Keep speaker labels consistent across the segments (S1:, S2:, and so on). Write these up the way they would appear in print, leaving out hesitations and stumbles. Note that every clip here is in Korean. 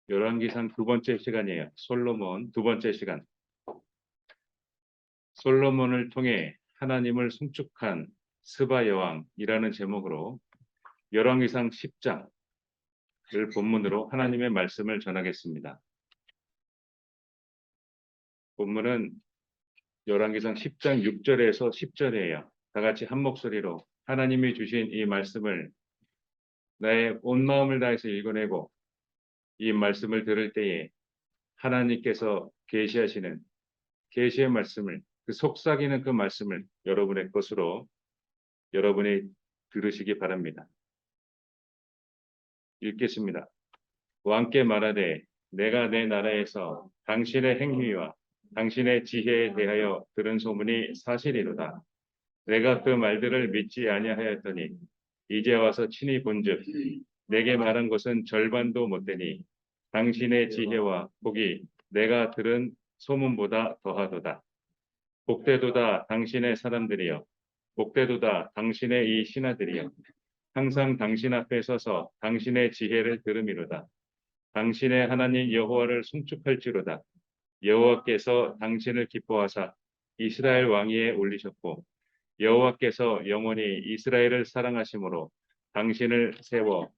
S1: 열왕기상 두 번째 시간이에요. 솔로몬 두 번째 시간. 솔로몬을 통해 하나님을 송축한 스바 여왕이라는 제목으로 열왕기상 10장을 본문으로 하나님의 말씀을 전하겠습니다. 본문은 열왕기상 10장 6절에서 10절이에요. 다 같이 한 목소리로 하나님이 주신 이 말씀을 나의 온 마음을 다해서 읽어내고 이 말씀을 들을 때에 하나님께서 계시하시는 계시의 말씀을, 그 속삭이는 그 말씀을 여러분의 것으로 여러분이 들으시기 바랍니다. 읽겠습니다. 왕께 말하되 내가 내 나라에서 당신의 행위와 당신의 지혜에 대하여 들은 소문이 사실이로다. 내가 그 말들을 믿지 아니하였더니 이제 와서 친히 본즉 내게 말한 것은 절반도 못되니 당신의 지혜와 복이 내가 들은 소문보다 더하도다. 복되도다 당신의 사람들이여, 복되도다 당신의 이 신하들이여, 항상 당신 앞에 서서 당신의 지혜를 들음이로다. 당신의 하나님 여호와를 송축할지로다. 여호와께서 당신을 기뻐하사 이스라엘 왕위에 올리셨고 여호와께서 영원히 이스라엘을 사랑하심으로 당신을 세워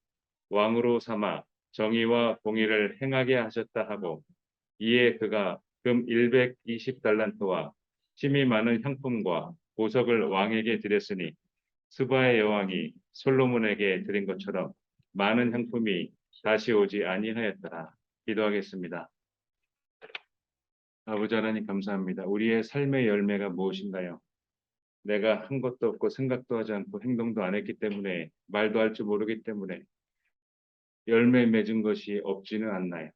S1: 왕으로 삼아 정의와 공의를 행하게 하셨다 하고, 이에 그가 금 120달란트와 힘이 많은 향품과 보석을 왕에게 드렸으니 스바의 여왕이 솔로몬에게 드린 것처럼 많은 향품이 다시 오지 아니하였더라. 기도하겠습니다. 아버지 하나님 감사합니다. 우리의 삶의 열매가 무엇인가요? 내가 한 것도 없고 생각도 하지 않고 행동도 안 했기 때문에, 말도 할 줄 모르기 때문에 열매 맺은 것이 없지는 않나요?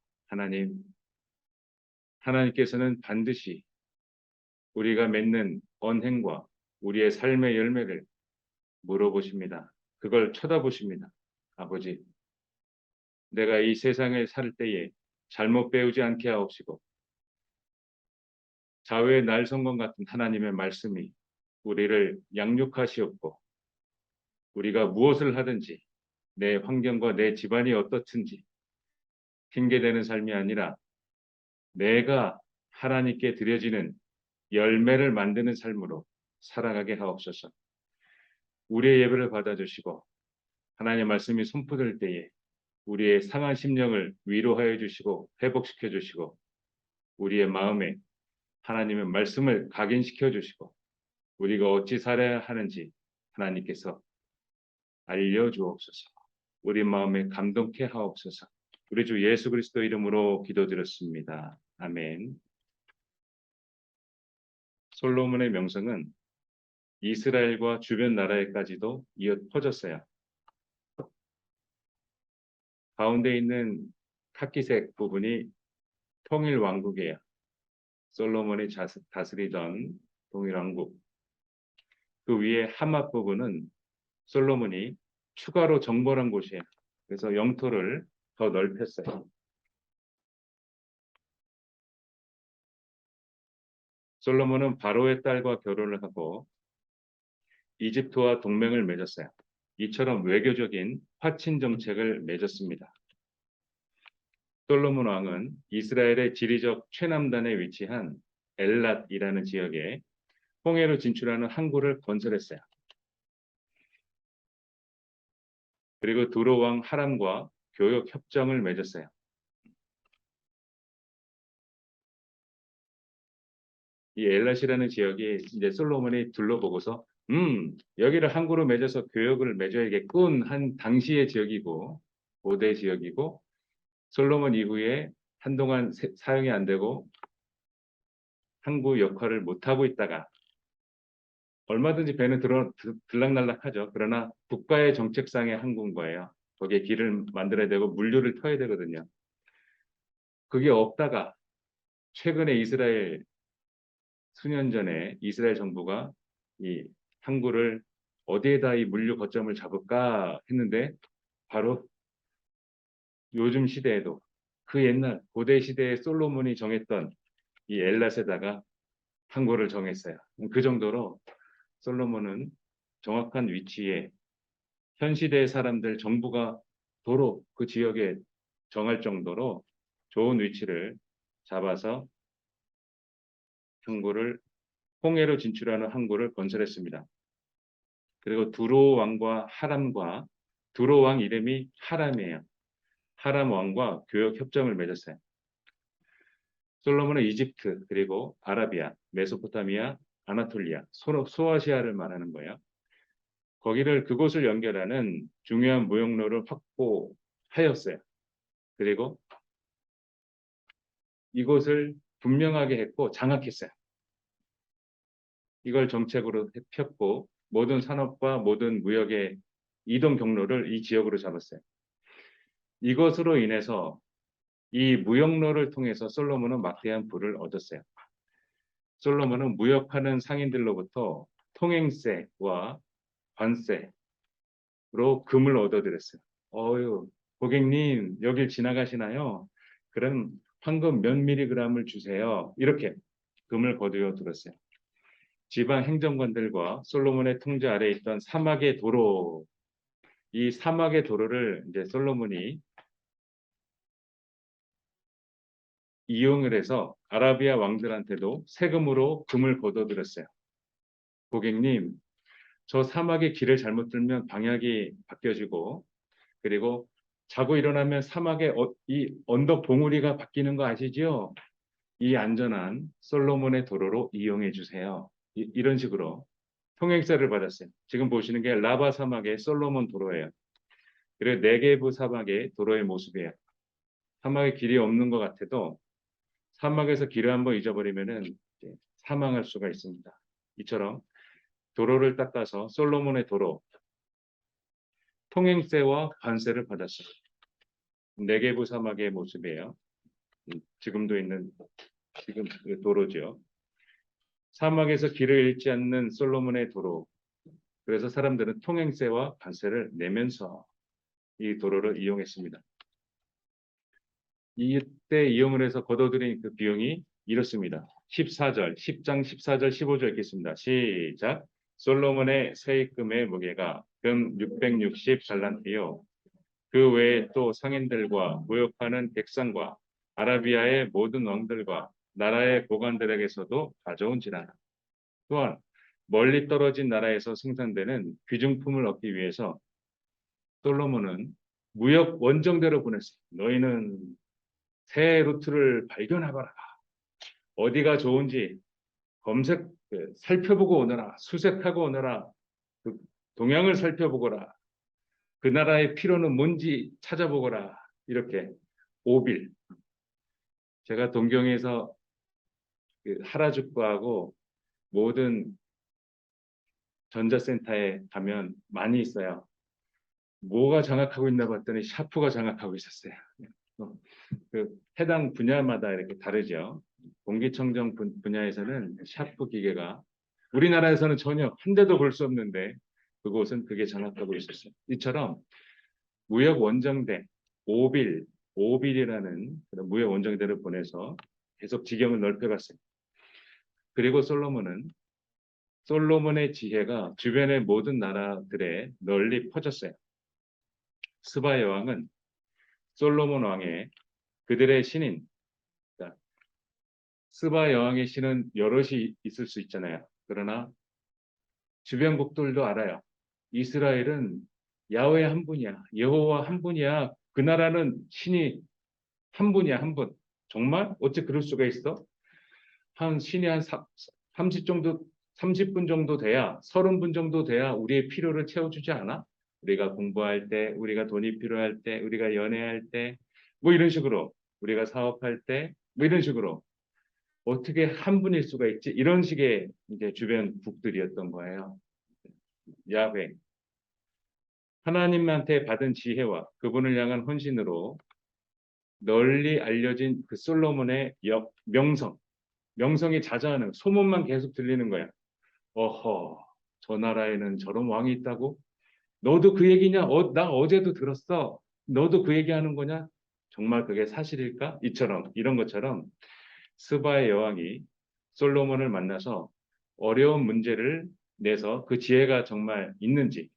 S1: 하나님께서는 반드시 우리가 맺는 언행과 우리의 삶의 열매를 물어보십니다. 그걸 쳐다보십니다. 아버지, 내가 이 세상에 살 때에 잘못 배우지 않게 하옵시고 자외의 날성건 같은 하나님의 말씀이 우리를 양육하시옵고, 우리가 무엇을 하든지 내 환경과 내 집안이 어떻든지 핑계대는 삶이 아니라 내가 하나님께 드려지는 열매를 만드는 삶으로 살아가게 하옵소서. 우리의 예배를 받아주시고 하나님의 말씀이 선포될 때에 우리의 상한 심령을 위로하여 주시고 회복시켜 주시고 우리의 마음에 하나님의 말씀을 각인시켜 주시고 우리가 어찌 살아야 하는지 하나님께서 알려주옵소서. 우리 마음에 감동케 하옵소서. 우리 주 예수 그리스도 이름으로 기도드렸습니다. 아멘. 솔로몬의 명성은 이스라엘과 주변 나라에까지도 이어 퍼졌어요. 가운데 있는 카키색 부분이 통일 왕국이에요. 솔로몬이 다스리던 통일 왕국. 그 위에 하맛 부분은 솔로몬이 추가로 정벌한 곳이에요. 그래서 영토를 더 넓혔어요. 솔로몬은 바로의 딸과 결혼을 하고 이집트와 동맹을 맺었어요. 이처럼 외교적인 화친 정책을 맺었습니다. 솔로몬 왕은 이스라엘의 지리적 최남단에 위치한 엘랏이라는 지역에 홍해로 진출하는 항구를 건설했어요. 그리고 두로 왕 하람과 교역 협정을 맺었어요. 이 엘랏이라는 지역이 이제 솔로몬이 둘러보고서 여기를 항구로 맺어서 교역을 맺어야겠군 한 당시의 지역이고 고대 지역이고, 솔로몬 이후에 한동안 사용이 안 되고 항구 역할을 못하고 있다가 얼마든지 배는 들락날락하죠. 그러나 국가의 정책상의 항구인 거예요. 거기에 길을 만들어야 되고 물류를 터야 되거든요. 그게 없다가 최근에 수년 전에 이스라엘 정부가 이 항구를 어디에다 이 물류 거점을 잡을까 했는데 바로 요즘 시대에도 그 옛날 고대 시대에 솔로몬이 정했던 이 엘랏에다가 항구를 정했어요. 그 정도로 솔로몬은 정확한 위치에 현 시대의 사람들 정부가 도로 그 지역에 정할 정도로 좋은 위치를 잡아서 항구를 홍해로 진출하는 항구를 건설했습니다. 그리고 두로 왕과 하람과 두로 왕 이름이 하람이에요. 하람 왕과 교역 협정을 맺었어요. 솔로몬은 이집트 그리고 아라비아, 메소포타미아, 아나톨리아, 소아시아를 말하는 거예요. 거기를 그곳을 연결하는 중요한 무역로를 확보하였어요. 그리고 이곳을 분명하게 했고 장악했어요. 이걸 정책으로 폈고 모든 산업과 모든 무역의 이동 경로를 이 지역으로 잡았어요. 이것으로 인해서 이 무역로를 통해서 솔로몬은 막대한 부를 얻었어요. 솔로몬은 무역하는 상인들로부터 통행세와 관세로 금을 얻어들였어요. 어유, 고객님 여길 지나가시나요? 그럼 황금 몇 밀리그램을 주세요. 이렇게 금을 거두어 들었어요. 지방 행정관들과 솔로몬의 통제 아래 있던 사막의 도로, 이 사막의 도로를 이제 솔로몬이 이용을 해서 아라비아 왕들한테도 세금으로 금을 거둬들였어요. 고객님, 저 사막의 길을 잘못 들면 방향이 바뀌어지고 그리고 자고 일어나면 사막의 이 언덕 봉우리가 바뀌는 거 아시죠? 이 안전한 솔로몬의 도로로 이용해 주세요. 이런 식으로 통행세를 받았어요. 지금 보시는 게 라바 사막의 솔로몬 도로예요. 그리고 네게부 사막의 도로의 모습이에요. 사막에 길이 없는 것 같아도 사막에서 길을 한번 잊어버리면은 사망할 수가 있습니다. 이처럼 도로를 닦아서 솔로몬의 도로, 통행세와 관세를 받았어요. 네게부 사막의 모습이에요. 지금도 있는 지금 그 도로죠. 사막에서 길을 잃지 않는 솔로몬의 도로. 그래서 사람들은 통행세와 관세를 내면서 이 도로를 이용했습니다. 이때 이용을 해서 거둬들인 그 비용이 이렇습니다. 14절, 10장 14절, 15절 읽겠습니다. 시작. 솔로몬의 세입금의 무게가 금 660달란트요. 그 외에 또 상인들과 무역하는 백성과 아라비아의 모든 왕들과 나라의 고관들에게서도 가져온지라. 또한 멀리 떨어진 나라에서 생산되는 귀중품을 얻기 위해서 솔로몬은 무역 원정대로 보냈어요. 너희는 새 루트를 발견하거라. 어디가 좋은지 살펴보고 오너라. 수색하고 오너라. 그 동향을 살펴보거라. 그 나라의 필요는 뭔지 찾아보거라. 이렇게 5빌. 제가 동경에서 그 하라주쿠하고 모든 전자센터에 가면 많이 있어요. 뭐가 장악하고 있나 봤더니 샤프가 장악하고 있었어요. 그 해당 분야마다 이렇게 다르죠. 공기청정 분야에서는 샤프 기계가 우리나라에서는 전혀 한 대도 볼 수 없는데 그곳은 그게 장악하고 있었어요. 이처럼 무역 원정대 오빌이라는 그런 무역 원정대를 보내서 계속 지경을 넓혀갔어요. 그리고 솔로몬의 지혜가 주변의 모든 나라들에 널리 퍼졌어요. 스바 여왕은 솔로몬 왕의 그들의 신인, 그러니까 스바 여왕의 신은 여럿이 있을 수 있잖아요. 그러나 주변국들도 알아요. 이스라엘은 야훼 한 분이야. 여호와 한 분이야. 그 나라는 신이 한 분이야, 한 분. 정말? 어째 그럴 수가 있어? 한 신이 한 30분 정도 돼야, 30분 정도 돼야 우리의 필요를 채워주지 않아? 우리가 공부할 때, 우리가 돈이 필요할 때, 우리가 연애할 때, 뭐 이런 식으로, 우리가 사업할 때, 뭐 이런 식으로. 어떻게 한 분일 수가 있지? 이런 식의 이제 주변 국들이었던 거예요. 야훼. 하나님한테 받은 지혜와 그분을 향한 헌신으로 널리 알려진 그 솔로몬의 명성이 자자하는 소문만 계속 들리는 거야. 어허, 저 나라에는 저런 왕이 있다고? 너도 그 얘기냐? 나 어제도 들었어. 너도 그 얘기하는 거냐? 정말 그게 사실일까? 이런 것처럼 스바의 여왕이 솔로몬을 만나서 어려운 문제를 내서 그 지혜가 정말 있는지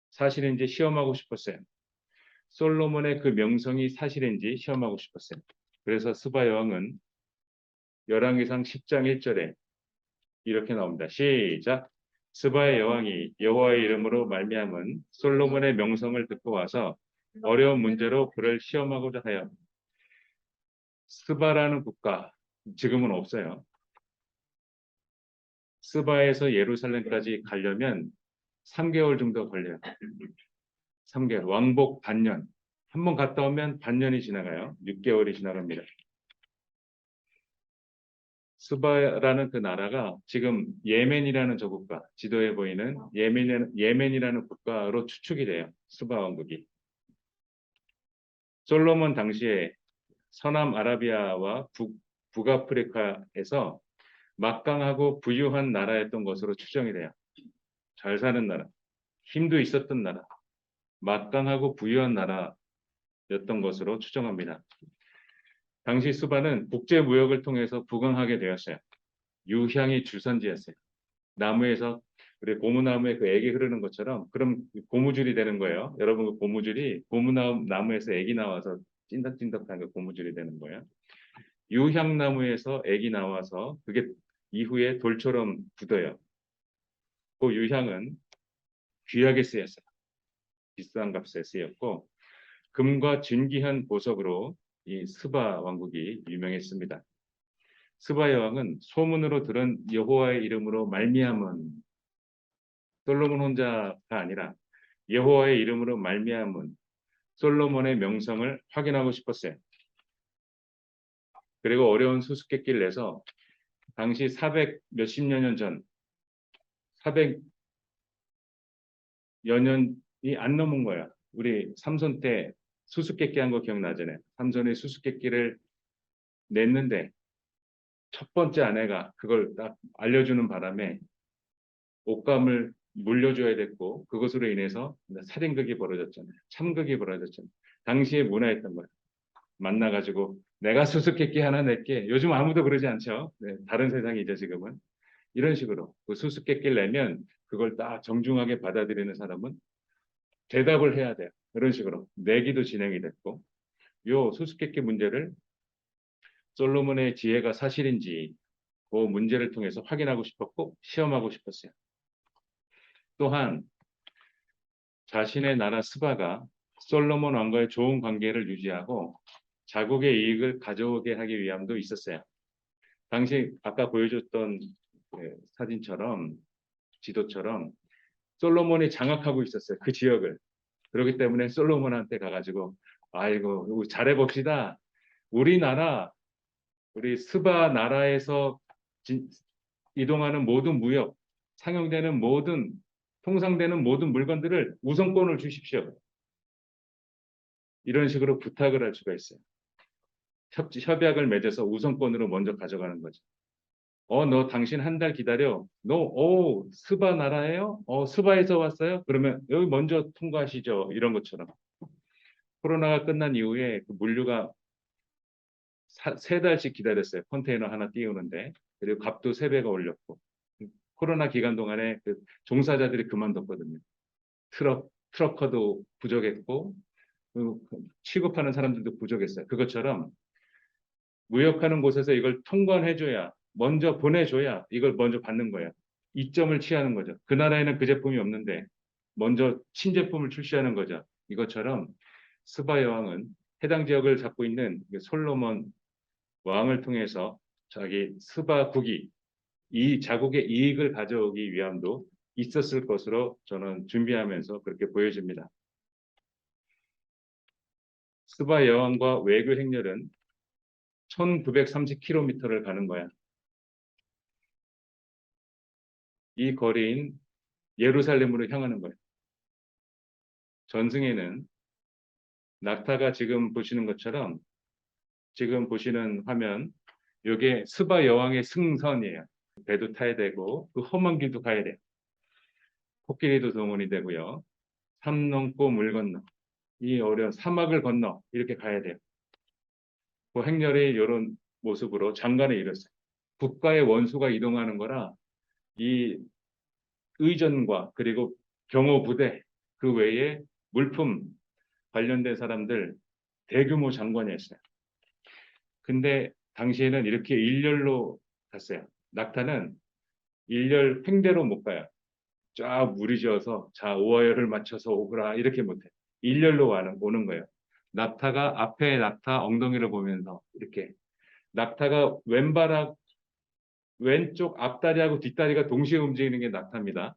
S1: 사실인지 시험하고 싶었어요. 솔로몬의 그 명성이 사실인지 시험하고 싶었어요. 그래서 스바 여왕은 열왕기상 10장 1절에 이렇게 나옵니다. 시작. 스바의 여왕이 여호와의 이름으로 말미암은 솔로몬의 명성을 듣고 와서 어려운 문제로 그를 시험하고자 하여. 스바라는 국가 지금은 없어요. 스바에서 예루살렘까지 가려면 3개월 정도 걸려요. 3개월. 왕복 반년. 한 번 갔다 오면 반년이 지나가요. 6개월이 지나갑니다. 스바라는 그 나라가 지금 예멘이라는 저 국가, 지도에 보이는 예멘이라는 국가로 추측이 돼요. 스바 왕국이. 솔로몬 당시에 서남 아라비아와 북아프리카에서 막강하고 부유한 나라였던 것으로 추정이 돼요. 잘 사는 나라, 힘도 있었던 나라, 막강하고 부유한 나라였던 것으로 추정합니다. 당시 수바는 국제 무역을 통해서 부강하게 되었어요. 유향이 주산지였어요. 나무에서 우리 고무나무에 그 액이 흐르는 것처럼 그럼 고무줄이 되는 거예요. 여러분 그 고무줄이 고무나무에서 액이 나와서 찐득찐득한 그 고무줄이 되는 거예요. 유향나무에서 액이 나와서 그게 이후에 돌처럼 굳어요. 그 유향은 귀하게 쓰였어요. 비싼 값에 쓰였고 금과 진귀한 보석으로 이 스바 왕국이 유명했습니다. 스바 여왕은 소문으로 들은 여호와의 이름으로 말미암은 솔로몬 혼자가 아니라 여호와의 이름으로 말미암은 솔로몬의 명성을 확인하고 싶었어요. 그리고 어려운 수수께끼를 내서 당시 400 몇십여 년 전, 400여 년이 안 넘은 거야. 우리 삼손 때 수수께끼 한 거 기억나잖아요. 삼손이 수수께끼를 냈는데 첫 번째 아내가 그걸 딱 알려주는 바람에 옷감을 물려줘야 됐고 그것으로 인해서 살인극이 벌어졌잖아요. 참극이 벌어졌잖아요. 당시에 문화였던 거예요. 만나가지고 내가 수수께끼 하나 낼게. 요즘 아무도 그러지 않죠. 네, 다른 세상이죠 지금은. 이런 식으로 그 수수께끼를 내면 그걸 딱 정중하게 받아들이는 사람은 대답을 해야 돼요. 이런 식으로 내기도 진행이 됐고 요 수수께끼 문제를 솔로몬의 지혜가 사실인지 그 문제를 통해서 확인하고 싶었고 시험하고 싶었어요. 또한 자신의 나라 스바가 솔로몬 왕과의 좋은 관계를 유지하고 자국의 이익을 가져오게 하기 위함도 있었어요. 당시 아까 보여줬던 사진처럼 지도처럼 솔로몬이 장악하고 있었어요. 그 지역을. 그렇기 때문에 솔로몬한테 가가지고 아이고 잘해봅시다. 우리나라 우리 스바 나라에서 이동하는 모든 무역, 상용되는 모든 통상되는 모든 물건들을 우선권을 주십시오. 이런 식으로 부탁을 할 수가 있어요. 협약을 맺어서 우선권으로 먼저 가져가는 거죠. 너 당신 한 달 기다려. 스바 나라예요? 스바에서 왔어요? 그러면 여기 먼저 통과하시죠. 이런 것처럼. 코로나가 끝난 이후에 그 물류가 3달씩 기다렸어요. 컨테이너 하나 띄우는데. 그리고 값도 3배가 올렸고. 코로나 기간 동안에 그 종사자들이 그만뒀거든요. 트럭커도 부족했고, 취급하는 사람들도 부족했어요. 그것처럼 무역하는 곳에서 이걸 통관해줘야, 먼저 보내줘야 이걸 먼저 받는 거예요. 이점을 취하는 거죠. 그 나라에는 그 제품이 없는데 먼저 신제품을 출시하는 거죠. 이것처럼 스바 여왕은 해당 지역을 잡고 있는 솔로몬 왕을 통해서 자기 스바국이 이 자국의 이익을 가져오기 위함도 있었을 것으로 저는 준비하면서 그렇게 보여집니다. 스바 여왕과 외교 행렬은 1930km를 가는 거야. 이 거리인 예루살렘으로 향하는 거예요. 전승에는 낙타가 지금 보시는 것처럼 지금 보시는 화면 이게 스바 여왕의 승선이에요. 배도 타야 되고 그 험한 길도 가야 돼요. 코끼리도 동원이 되고요. 산 넘고 물 건너 이 어려운 사막을 건너 이렇게 가야 돼요. 그 행렬이 이런 모습으로 장관에 이뤘어요. 국가의 원수가 이동하는 거라 이 의전과 그리고 경호 부대 그 외에 물품 관련된 사람들 대규모 장관이었어요. 근데 당시에는 이렇게 일렬로 갔어요. 낙타는 일렬 횡대로 못 가요. 쫙 무리지어서 자 오하열을 맞춰서 오거라 이렇게 못해. 일렬로 오는 거예요. 낙타가 앞에 낙타 엉덩이를 보면서 이렇게 낙타가 왼쪽 앞다리하고 뒷다리가 동시에 움직이는 게 낙타입니다.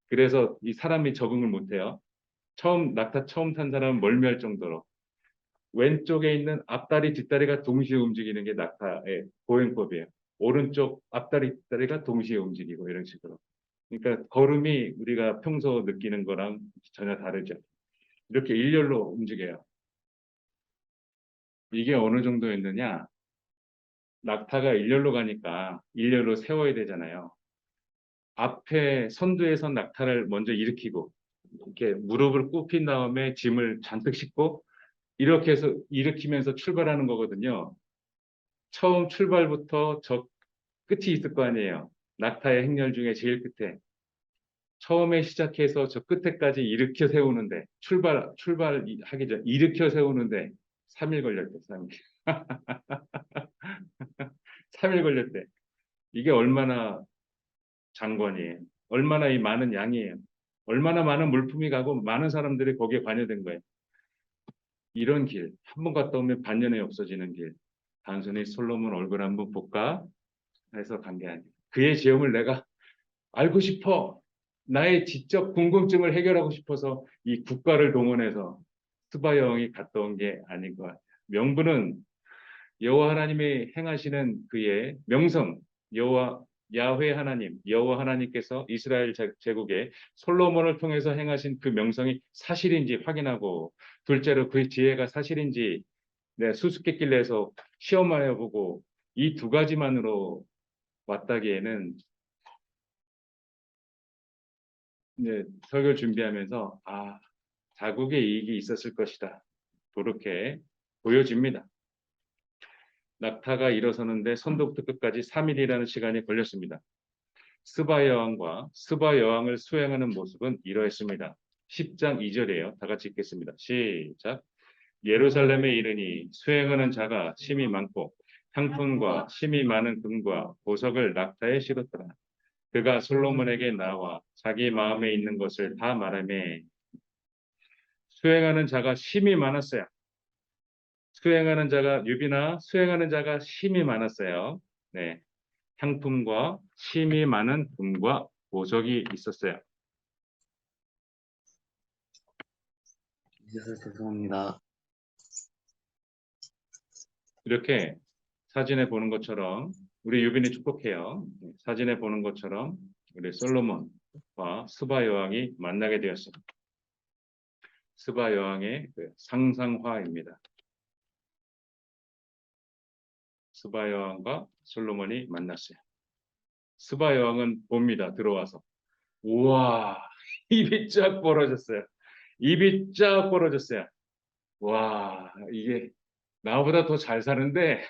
S1: 그래서 이 사람이 적응을 못해요. 낙타 처음 탄 사람은 멀미할 정도로 왼쪽에 있는 앞다리 뒷다리가 동시에 움직이는 게 낙타의 보행법이에요. 오른쪽 앞다리 뒷다리가 동시에 움직이고 이런 식으로. 그러니까 걸음이 우리가 평소 느끼는 거랑 전혀 다르죠. 이렇게 일렬로 움직여요. 이게 어느 정도였느냐? 낙타가 일렬로 가니까 일렬로 세워야 되잖아요. 앞에 선두에서 낙타를 먼저 일으키고 이렇게 무릎을 굽힌 다음에 짐을 잔뜩 싣고 이렇게 해서 일으키면서 출발하는 거거든요. 처음 출발부터 저 끝이 있을 거 아니에요. 낙타의 행렬 중에 제일 끝에. 처음에 시작해서 저 끝에까지 일으켜 세우는데 출발하기 전 일으켜 세우는데 3일 걸렸대. 3일. 3일 걸렸대. 이게 얼마나 장관이에요. 얼마나 이 많은 양이에요. 얼마나 많은 물품이 가고 많은 사람들이 거기에 관여된 거예요. 이런 길, 한 번 갔다 오면 반년에 없어지는 길. 단순히 솔로몬 얼굴 한번 볼까 해서 간 게 아니에요. 그의 제형을 내가 알고 싶어. 나의 지적 궁금증을 해결하고 싶어서 이 국가를 동원해서 스바 여왕이 갔다 온 게 아닌 것 같아요. 명분은 여호와 하나님이 행하시는 그의 명성, 야훼 하나님, 여호와 하나님께서 이스라엘 제국에 솔로몬을 통해서 행하신 그 명성이 사실인지 확인하고, 둘째로 그 지혜가 사실인지 수수께끼를 내서 시험하여 보고, 이 두 가지만으로 왔다기에는 설교를 준비하면서 자국의 이익이 있었을 것이다. 그렇게 보여집니다. 낙타가 일어서는데 선도부터 끝까지 3일이라는 시간이 걸렸습니다. 스바 여왕과 스바 여왕을 수행하는 모습은 이러했습니다. 10장 2절이에요. 다 같이 읽겠습니다. 시작. 예루살렘에 이르니 수행하는 자가 심이 많고 향품과 심이 많은 금과 보석을 낙타에 실었더라. 그가 솔로몬에게 나와 자기 마음에 있는 것을 다 말하며, 수행하는 자가 심이 많았어요. 수행하는 자가 심이 많았어요. 네. 향품과 심이 많은 금과 보석이 있었어요.
S2: 잊어서 죄송합니다.
S1: 이렇게 사진에 보는 것처럼 우리 유빈이 축복해요. 사진에 보는 것처럼 우리 솔로몬과 스바 여왕이 만나게 되었습니다. 스바 여왕의 상상화입니다. 스바 여왕과 솔로몬이 만났어요. 스바 여왕은 봅니다. 들어와서. 우와, 입이 쫙 벌어졌어요. 입이 쫙 벌어졌어요. 와, 이게 나보다 더 잘 사는데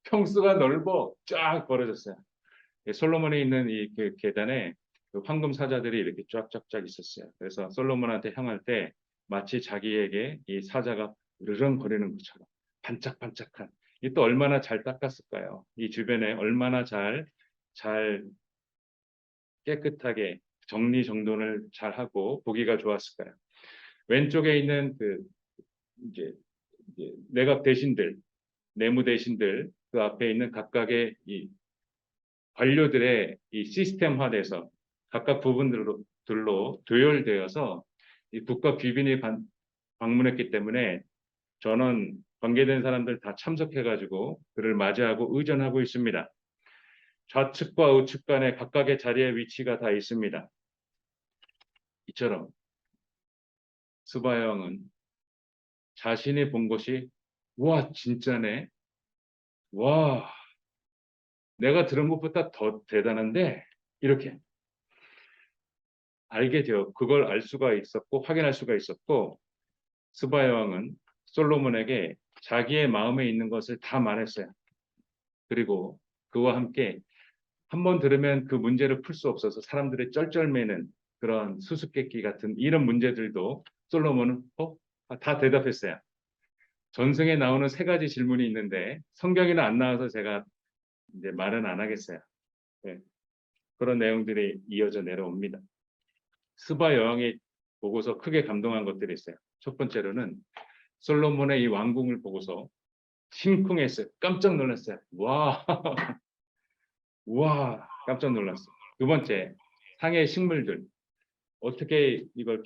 S1: 평수가 넓어 쫙 벌어졌어요. 솔로몬에 있는 이 계단에 그 황금 사자들이 이렇게 쫙쫙쫙 있었어요. 그래서 솔로몬한테 향할 때 마치 자기에게 이 사자가 으르렁거리는 것처럼 반짝반짝한, 이 또 얼마나 잘 닦았을까요? 이 주변에 얼마나 잘 깨끗하게 정리정돈을 잘 하고 보기가 좋았을까요? 왼쪽에 있는 이제, 내각 대신들, 내무 대신들, 그 앞에 있는 각각의 이 관료들의 이 시스템화돼서 각각 부분들로 도열되어서 이 국가 귀빈이 방문했기 때문에 저는 관계된 사람들 다 참석해가지고 그를 맞이하고 의전하고 있습니다. 좌측과 우측 간에 각각의 자리에 위치가 다 있습니다. 이처럼 스바 여왕은 자신이 본 것이 와 진짜네, 와 내가 들은 것보다 더 대단한데, 이렇게 알게 되어 그걸 알 수가 있었고 확인할 수가 있었고, 스바 여왕은 솔로몬에게 자기의 마음에 있는 것을 다 말했어요. 그리고 그와 함께 한 번 들으면 그 문제를 풀 수 없어서 사람들의 쩔쩔매는 그런 수수께끼 같은 이런 문제들도 솔로몬은 다 대답했어요. 전승에 나오는 세 가지 질문이 있는데 성경에는 안 나와서 제가 이제 말은 안 하겠어요. 네, 그런 내용들이 이어져 내려옵니다. 스바 여왕이 보고서 크게 감동한 것들이 있어요. 첫 번째로는 솔로몬의 이 왕궁을 보고서 심쿵했어요. 깜짝 놀랐어요. 와, 와, 깜짝 놀랐어요. 두 번째, 상의 식물들. 어떻게 이걸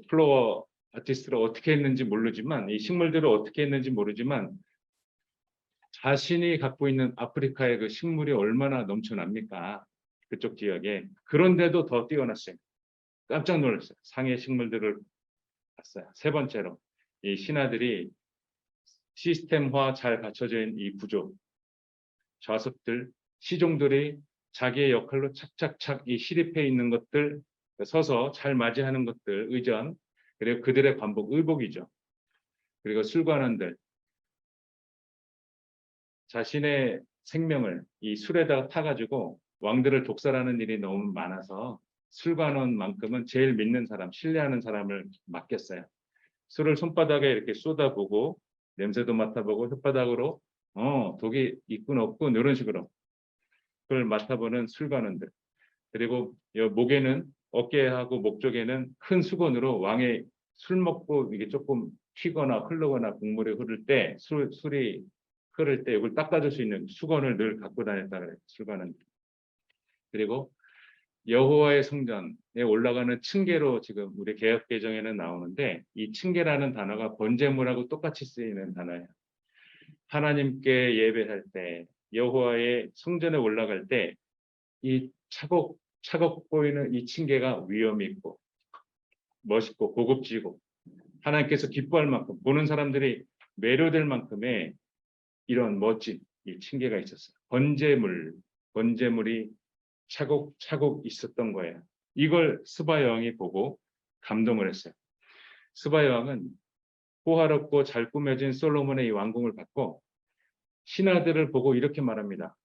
S1: 플로어 아티스트를 어떻게 했는지 모르지만 이 식물들을 어떻게 했는지 모르지만 자신이 갖고 있는 아프리카의 그 식물이 얼마나 넘쳐납니까? 그쪽 지역에. 그런데도 더 뛰어났어요. 깜짝 놀랐어요. 상의 식물들을 봤어요. 세 번째로 이 신하들이 시스템화 잘 갖춰져 있는 이 구조, 좌석들, 시종들이 자기의 역할로 착착착 이 실입해 있는 것들, 서서 잘 맞이하는 것들, 의전, 그리고 그들의 반복, 의복이죠. 그리고 술관원들, 자신의 생명을 이 술에다가 타가지고 왕들을 독살하는 일이 너무 많아서 술관원만큼은 제일 믿는 사람, 신뢰하는 사람을 맡겼어요. 술을 손바닥에 이렇게 쏟아보고 냄새도 맡아보고 혓바닥으로 독이 있군 없군 이런 식으로 그걸 맡아보는 술관원들. 그리고 목에는 어깨하고 목 쪽에는 큰 수건으로 왕의 술 먹고 이게 조금 튀거나 흐르거나 국물이 흐를 때 술이 흐를 때 이걸 닦아줄 수 있는 수건을 늘 갖고 다녔다 그래요. 술관은. 그리고 여호와의 성전에 올라가는 층계로 지금 우리 개역 개정에는 나오는데 이 층계라는 단어가 번제물하고 똑같이 쓰이는 단어예요. 하나님께 예배할 때 여호와의 성전에 올라갈 때 이 차곡 보이는 이 층계가 위엄이 있고 멋있고 고급지고 하나님께서 기뻐할 만큼 보는 사람들이 매료될 만큼의 이런 멋진 이 층계가 있었어요. 번제물이 차곡차곡 있었던 거예요. 이걸 스바 여왕이 보고 감동을 했어요. 스바 여왕은 호화롭고 잘 꾸며진 솔로몬의 이 왕궁을 받고 신하들을 보고 이렇게 말합니다.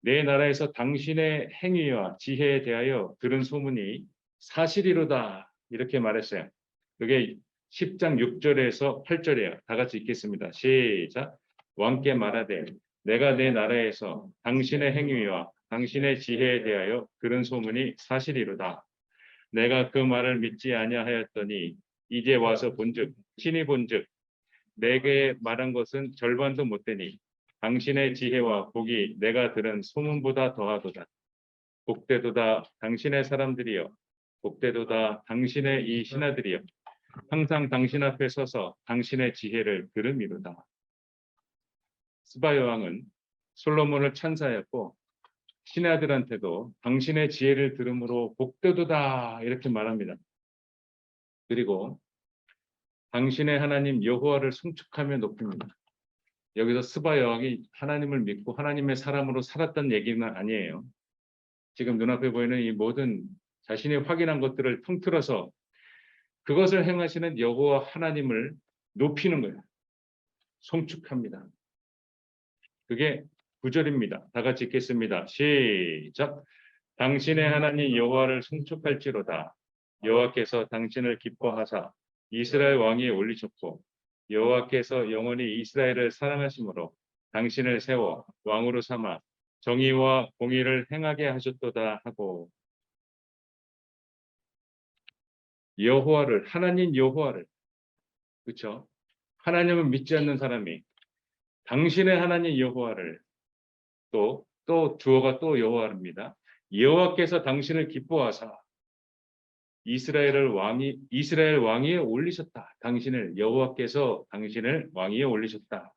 S1: 내 나라에서 당신의 행위와 지혜에 대하여 들은 소문이 사실이로다. 이렇게 말했어요. 그게 10장 6절에서 8절이에요. 다 같이 읽겠습니다. 시작. 왕께 말하되 내가 내 나라에서 당신의 행위와 당신의 지혜에 대하여 들은 소문이 사실이로다. 내가 그 말을 믿지 아니하였더니 이제 와서 본즉 친히 본즉 내게 말한 것은 절반도 못 되니 당신의 지혜와 복이 내가 들은 소문보다 더하도다. 복되도다 당신의 사람들이여 복되도다 당신의 이 신하들이여 항상 당신 앞에 서서 당신의 지혜를 들음이로다. 스바 여왕은 솔로몬을 찬사했고 신하들한테도 당신의 지혜를 들음으로 복되도다 이렇게 말합니다. 그리고 당신의 하나님 여호와를 송축하며 높입니다. 여기서 스바 여왕이 하나님을 믿고 하나님의 사람으로 살았던 얘기는 아니에요. 지금 눈앞에 보이는 이 모든 자신이 확인한 것들을 통틀어서 그것을 행하시는 여호와 하나님을 높이는 거예요. 송축합니다. 그게 9절입니다. 다 같이 읽겠습니다. 시작. 당신의 하나님 여호와를 송축할지로다. 여호와께서 당신을 기뻐하사 이스라엘 왕위에 올리셨고 여호와께서 영원히 이스라엘을 사랑하심으로 당신을 세워 왕으로 삼아 정의와 공의를 행하게 하셨도다 하고 여호와를 하나님 여호와를 그렇죠? 하나님을 믿지 않는 사람이 당신의 하나님 여호와를 또 주어가 또 여호와입니다. 여호와께서 당신을 기뻐하사 이스라엘 왕위에 올리셨다. 여호와께서 당신을 왕위에 올리셨다.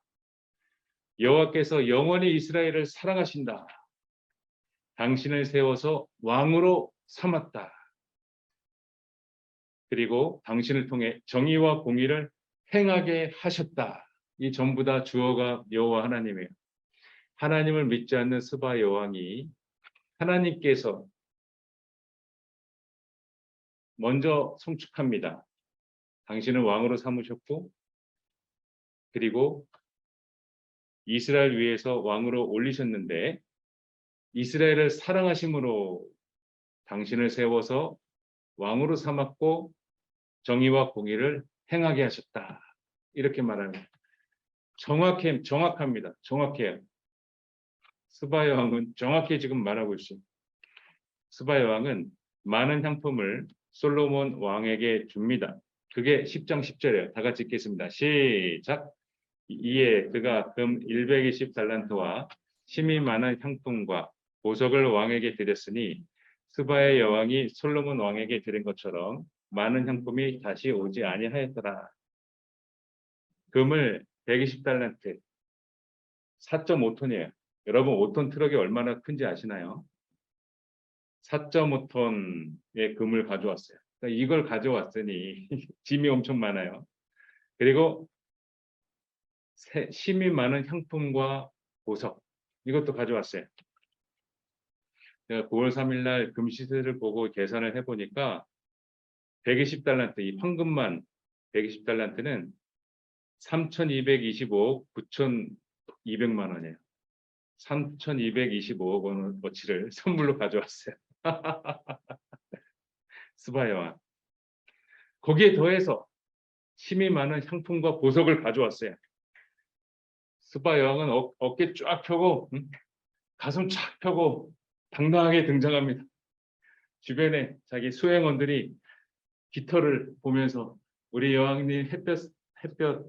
S1: 여호와께서 영원히 이스라엘을 사랑하신다. 당신을 세워서 왕으로 삼았다. 그리고 당신을 통해 정의와 공의를 행하게 하셨다. 이 전부 다 주어가 여호와 하나님이에요. 하나님을 믿지 않는 스바 여왕이 하나님께서 먼저 송축합니다. 당신을 왕으로 삼으셨고 그리고 이스라엘 위에서 왕으로 올리셨는데 이스라엘을 사랑하심으로 당신을 세워서 왕으로 삼았고 정의와 공의를 행하게 하셨다. 이렇게 말합니다. 정확합니다. 정확해요. 스바 여왕은 정확히 지금 말하고 있어요. 스바 여왕은 많은 향품을 솔로몬 왕에게 줍니다. 그게 10장 10절이에요. 다 같이 읽겠습니다. 시작. 이에 그가 금 120달란트와 심이 많은 향품과 보석을 왕에게 드렸으니 스바의 여왕이 솔로몬 왕에게 드린 것처럼 많은 향품이 다시 오지 아니하였더라. 금을 120달란트, 4.5톤이에요. 여러분 5톤 트럭이 얼마나 큰지 아시나요? 4.5톤의 금을 가져왔어요. 그러니까 이걸 가져왔으니 짐이 엄청 많아요. 그리고 심이 많은 향품과 보석 이것도 가져왔어요. 제가 9월 3일 날 금시세를 보고 계산을 해보니까 120달란트, 이 황금만 120달란트는 3,225억 9,200만 원이에요. 3,225억 원어치를 선물로 가져왔어요. 스바 여왕. 거기에 더해서 힘이 많은 향품과 보석을 가져왔어요. 스바 여왕은 어깨 쫙 펴고 가슴 쫙 펴고 당당하게 등장합니다. 주변에 자기 수행원들이 깃털을 보면서 우리 여왕님 햇볕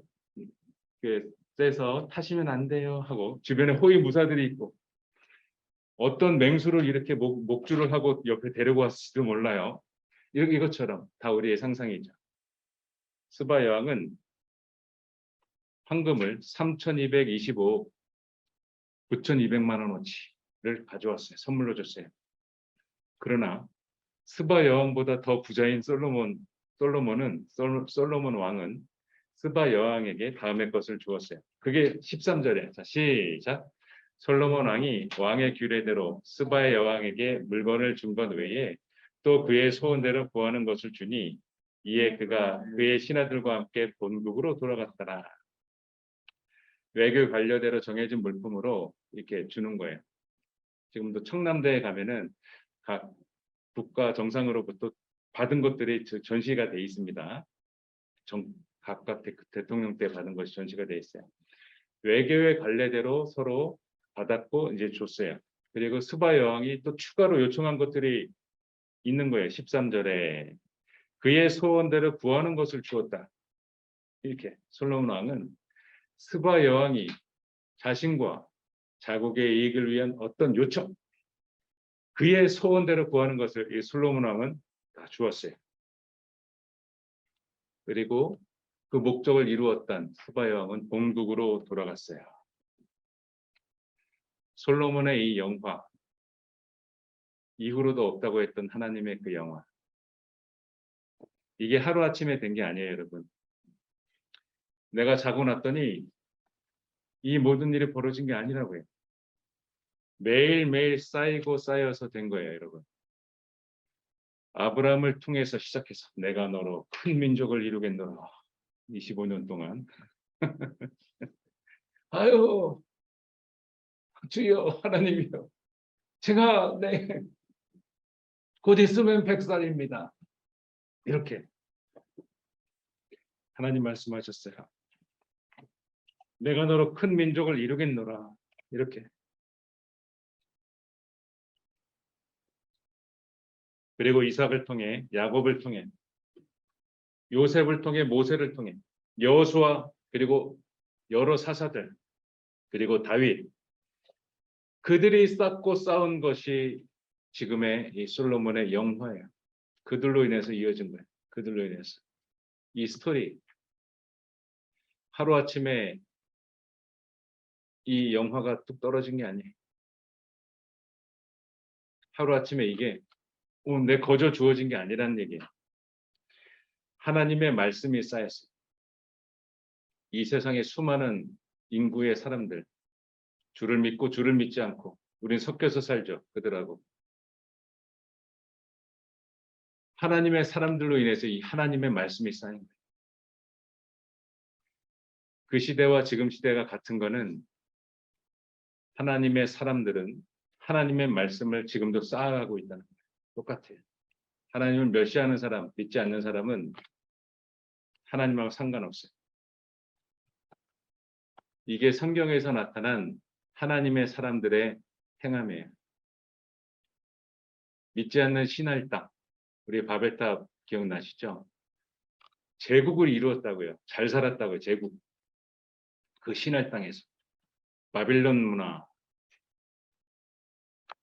S1: 쐬서 타시면 안 돼요 하고 주변에 호위 무사들이 있고 어떤 맹수를 이렇게 목줄을 하고 옆에 데리고 왔을지도 몰라요. 이것처럼 다 우리의 상상이죠. 스바 여왕은 황금을 3,225억 9,200만 원어치를 가져왔어요. 선물로 줬어요. 그러나 스바 여왕보다 더 부자인 솔로몬은 스바 여왕에게 다음의 것을 주었어요. 그게 13절에 자 시작. 솔로몬 왕이 왕의 규례대로 스바의 여왕에게 물건을 준 것 외에 또 그의 소원대로 구하는 것을 주니 이에 그가 그의 신하들과 함께 본국으로 돌아갔더라. 외교 관료대로 정해진 물품으로 이렇게 주는 거예요. 지금도 청남대에 가면은 각 국가 정상으로부터 받은 것들이 전시가 돼 있습니다. 각각 대통령 때 받은 것이 전시가 돼 있어요. 외교의 관례대로 서로 받았고 이제 줬어요. 그리고 스바 여왕이 또 추가로 요청한 것들이 있는 거예요. 13절에 그의 소원대로 구하는 것을 주었다. 이렇게 솔로몬 왕은 스바 여왕이 자신과 자국의 이익을 위한 어떤 요청, 그의 소원대로 구하는 것을 이 솔로몬 왕은 다 주었어요. 그리고 그 목적을 이루었던 스바 여왕은 본국으로 돌아갔어요. 솔로몬의 이 영화, 이후로도 없다고 했던 하나님의 그 영화, 이게 하루아침에 된 게 아니에요, 여러분. 내가 자고 났더니 이 모든 일이 벌어진 게 아니라고요. 매일매일 쌓이고 쌓여서 된 거예요, 여러분. 아브라함을 통해서 시작해서 내가 너로 큰 민족을 이루겠노라. 25년 동안. 아유, 주여 하나님이여. 제가 곧 있으면 100살입니다. 이렇게 하나님 말씀하셨어요. 내가 너로 큰 민족을 이루겠노라. 이렇게. 그리고 이삭을 통해 야곱을 통해 요셉을 통해 모세를 통해 여호수아 그리고 여러 사사들 그리고 다윗 그들이 쌓고 쌓은 것이 지금의 이 솔로몬의 영화예요. 그들로 인해서 이어진 거예요. 그들로 인해서. 이 스토리 하루아침에 이 영화가 뚝 떨어진 게 아니에요. 하루아침에 이게 내 거저 주어진 게 아니라는 얘기예요. 하나님의 말씀이 쌓였어요. 이 세상의 수많은 인구의 사람들 주를 믿고 주를 믿지 않고 우린 섞여서 살죠. 그들하고. 하나님의 사람들로 인해서 이 하나님의 말씀이 쌓인 거예요. 그 시대와 지금 시대가 같은 거는 하나님의 사람들은 하나님의 말씀을 지금도 쌓아가고 있다는 거예요. 똑같아요. 하나님을 멸시하는 사람, 믿지 않는 사람은 하나님하고 상관없어요. 이게 성경에서 나타난 하나님의 사람들의 행함이에요. 믿지 않는 신할 땅, 우리 바벨탑 기억나시죠? 제국을 이루었다고요. 잘 살았다고요. 제국. 그 신할 땅에서. 바빌론 문화.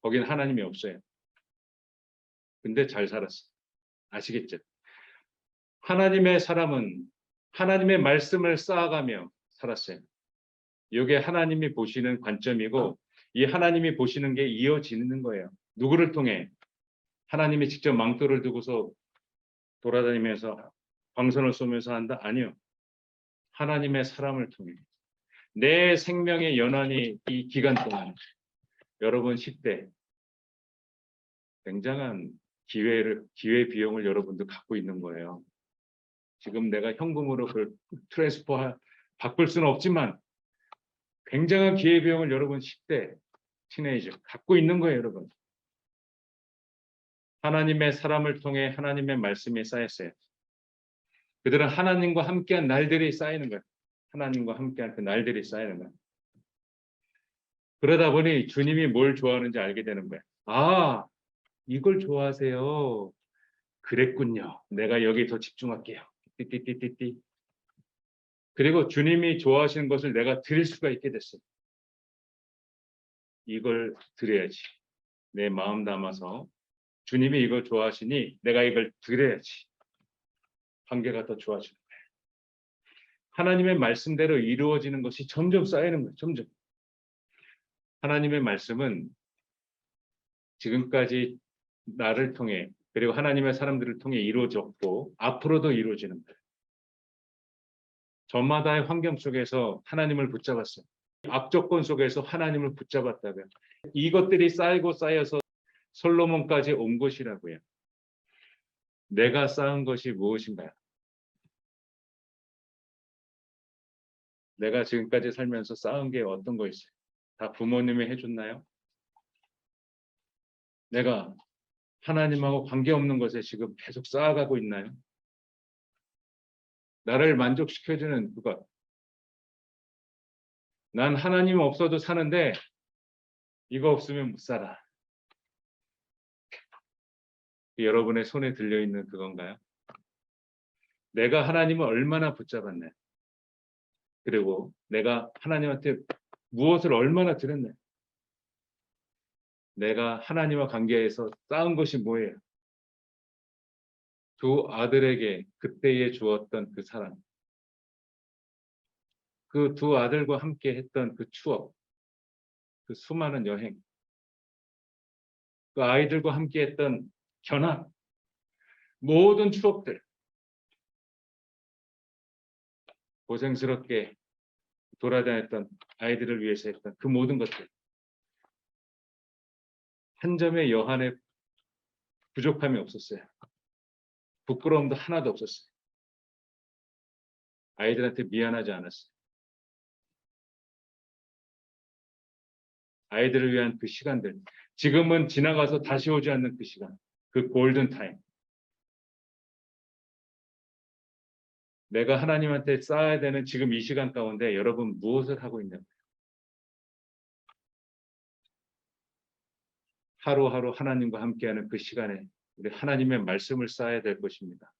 S1: 거긴 하나님이 없어요. 근데 잘 살았어. 아시겠죠? 하나님의 사람은 하나님의 말씀을 쌓아가며 살았어요. 이게 하나님이 보시는 관점이고 이 하나님이 보시는 게 이어지는 거예요. 누구를 통해? 하나님이 직접 망토를 두고서 돌아다니면서 광선을 쏘면서 한다? 아니요. 하나님의 사람을 통해. 내 생명의 연한이 이 기간 동안 여러분 10대 굉장한 기회 비용을 여러분도 갖고 있는 거예요. 지금 내가 현금으로 그걸 트랜스퍼 바꿀 수는 없지만 굉장한 기회 비용을 여러분 10대 티네이저 갖고 있는 거예요, 여러분. 하나님의 사람을 통해 하나님의 말씀이 쌓였어요. 그들은 하나님과 함께한 날들이 쌓이는 거예요. 하나님과 함께한 그 날들이 쌓이는 거예요. 그러다 보니 주님이 뭘 좋아하는지 알게 되는 거예요. 아, 이걸 좋아하세요. 그랬군요. 내가 여기 더 집중할게요. 띠띠띠띠띠. 그리고 주님이 좋아하시는 것을 내가 드릴 수가 있게 됐어요. 이걸 드려야지. 내 마음 담아서 주님이 이걸 좋아하시니 내가 이걸 드려야지. 관계가 더 좋아지는 거예요. 하나님의 말씀대로 이루어지는 것이 점점 쌓이는 거예요. 점점. 하나님의 말씀은 지금까지 나를 통해 그리고 하나님의 사람들을 통해 이루어졌고 앞으로도 이루어지는 거예요. 저마다의 환경 속에서 하나님을 붙잡았어요. 악조건 속에서 하나님을 붙잡았다고요. 이것들이 쌓이고 쌓여서 솔로몬까지 온 것이라고요. 내가 쌓은 것이 무엇인가요? 내가 지금까지 살면서 쌓은 게 어떤 거 있어요? 다 부모님이 해줬나요? 내가 하나님하고 관계없는 것에 지금 계속 쌓아가고 있나요? 나를 만족시켜주는 그것. 난 하나님 없어도 사는데 이거 없으면 못 살아. 여러분의 손에 들려있는 그건가요? 내가 하나님을 얼마나 붙잡았네. 그리고 내가 하나님한테 무엇을 얼마나 드렸네. 내가 하나님과 관계에서 쌓은 것이 뭐예요? 두 아들에게 그때에 주었던 그 사랑. 그 두 아들과 함께 했던 그 추억. 그 수많은 여행. 그 아이들과 함께 했던 견학. 모든 추억들. 고생스럽게 돌아다녔던 아이들을 위해서 했던 그 모든 것들. 한 점의 여한의 부족함이 없었어요. 부끄러움도 하나도 없었어요. 아이들한테 미안하지 않았어요. 아이들을 위한 그 시간들. 지금은 지나가서 다시 오지 않는 그 시간. 그 골든 타임. 내가 하나님한테 쌓아야 되는 지금 이 시간 가운데 여러분 무엇을 하고 있냐고요. 하루하루 하나님과 함께하는 그 시간에 우리 하나님의 말씀을 쌓아야 될 것입니다.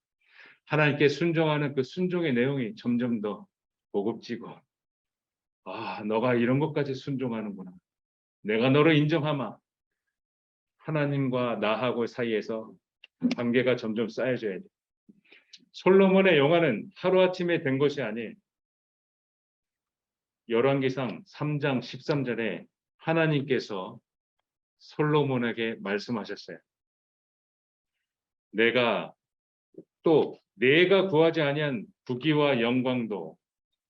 S1: 하나님께 순종하는 그 순종의 내용이 점점 더 고급지고 아, 너가 이런 것까지 순종하는구나. 내가 너를 인정하마. 하나님과 나하고 사이에서 관계가 점점 쌓여져야 돼. 솔로몬의 영화는 하루아침에 된 것이 아닌 열왕기상 3장 13절에 하나님께서 솔로몬에게 말씀하셨어요. 내가 구하지 아니한 부귀와 영광도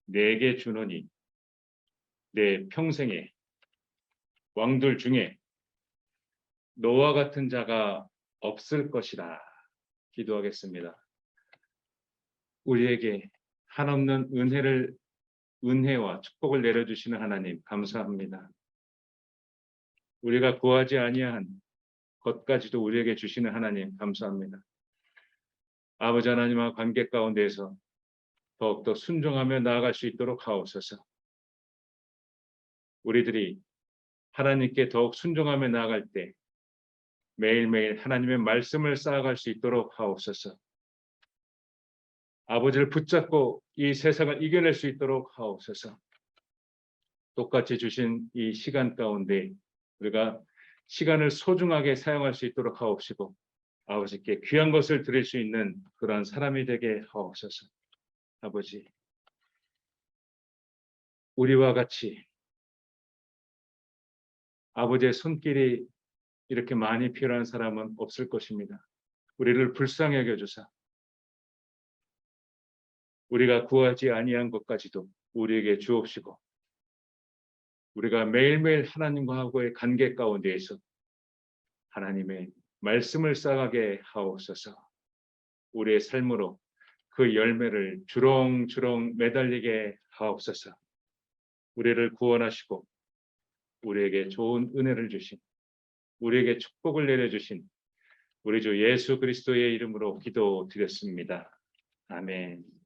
S1: 내게 주노니 내 평생에 왕들 중에 너와 같은 자가 없을 것이라. 기도하겠습니다. 우리에게 한없는 은혜와 축복을 내려주시는 하나님 감사합니다. 우리가 구하지 아니한 것까지도 우리에게 주시는 하나님 감사합니다. 아버지 하나님과 관계 가운데에서 더욱더 순종하며 나아갈 수 있도록 하옵소서. 우리들이 하나님께 더욱 순종하며 나아갈 때 매일매일 하나님의 말씀을 쌓아갈 수 있도록 하옵소서. 아버지를 붙잡고 이 세상을 이겨낼 수 있도록 하옵소서. 똑같이 주신 이 시간 가운데 우리가 시간을 소중하게 사용할 수 있도록 하옵시고 아버지께 귀한 것을 드릴 수 있는 그러한 사람이 되게 하옵소서. 아버지, 우리와 같이 아버지의 손길이 이렇게 많이 필요한 사람은 없을 것입니다. 우리를 불쌍히 여겨주사 우리가 구하지 아니한 것까지도 우리에게 주옵시고 우리가 매일매일 하나님과의 관계 가운데에서 하나님의 말씀을 쌓아가게 하옵소서. 우리의 삶으로 그 열매를 주렁주렁 매달리게 하옵소서. 우리를 구원하시고 우리에게 좋은 은혜를 주신 우리에게 축복을 내려주신 우리 주 예수 그리스도의 이름으로 기도드렸습니다. 아멘.